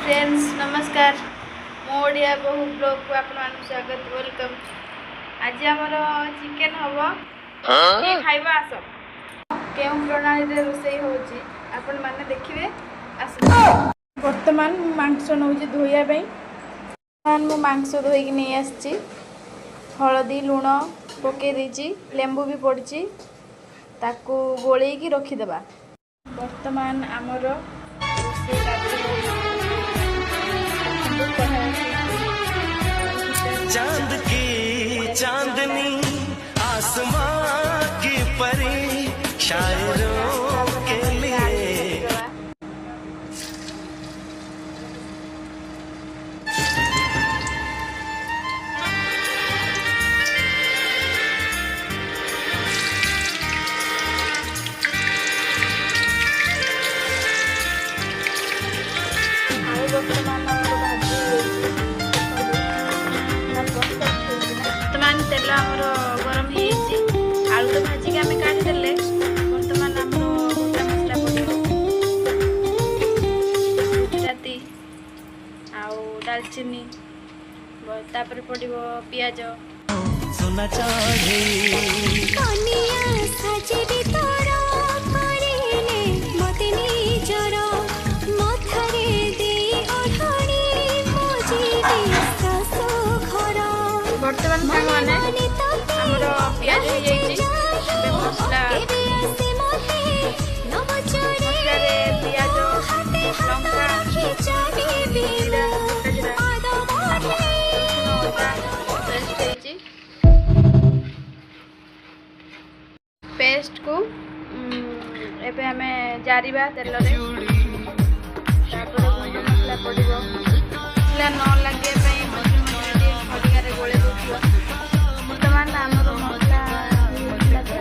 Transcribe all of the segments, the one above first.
Friends नमस्कार मो ओडिया बहु ब्लॉग को आपण मान स्वागत वेलकम। आज हमर चिकन हबो के खाइबा आस के प्रणाली रे रोसई होची आपण माने देखिबे आस। वर्तमान मांस नउची धोइया पई मु मांस धोई कि नै आछी हळदी लूण पके देची लेंबू भी पड़ची ताकू गोळेई की रखि देबा। वर्तमान हमर चांद की चांदनी आसमां की परी शायरों के लिए वर्तमान तेल आमर गरम हो आलू तो भाजिक आम काटिदेले बर्तमान आम गोटा मसला पड़ो गुजराती आउ दालचीनी तापर पड़ो पियाज सुना चाहे वर्तमान सामने हमर पियाज हो जाइए मसला मसला रे पियाज लंका पेस्ट को एबे हमें जारिबा तेल रे तापर गुंड मसला पड़िबो मसला न लगे खड़िया गोले वर्तमान आमर मसला लंका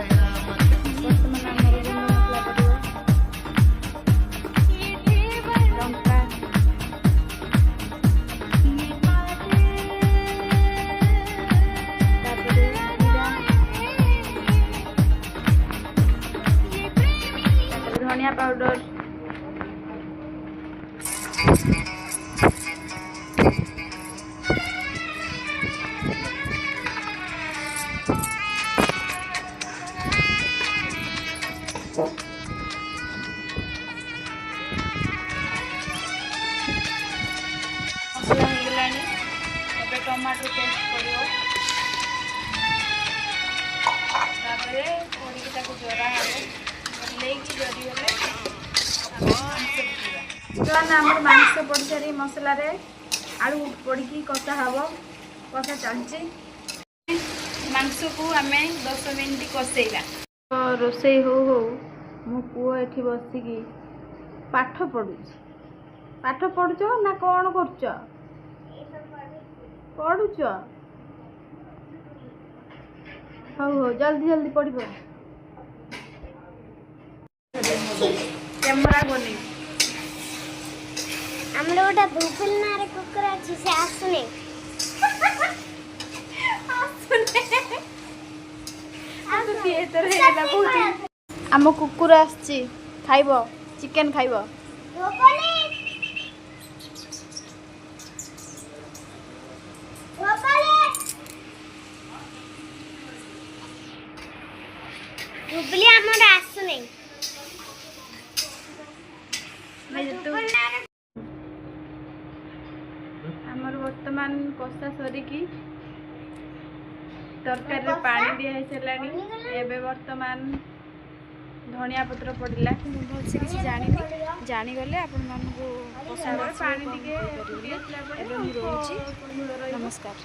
धनिया पाउडर मसला होगलानी एबे टमाटर पेस्ट पड़ो तापरे पड़ी ताको जोरा हम लेकी जोरी होले हमर मांस पड़ सारी मसला रे आलू पड़ी कषा हबो कषा चलची मांस को आमे 10 मिनिट कषेइबा। रोसई हो मो पुओ एठी बसिकी पाठ पढ़ुछ ना कौन करुच पढ़ुच हो हो जल्दी जल्दी पढ़ कैमरा बनी हमरो गोटा भूपल नारे कुकुर अछि से आसुने आम कुकुर आसची खाइबो चिकन खाइबो भूपली भूपली हमर आसुने आमर वर्तमान कषा सरिकी तरकारी रे पानी दिया है सलानी एबे वर्तमान धनिया पत्र पड़िला बहुत से किसी जानी गले आपण मान को पसंद पानी टिके एबे हम रोची नमस्कार।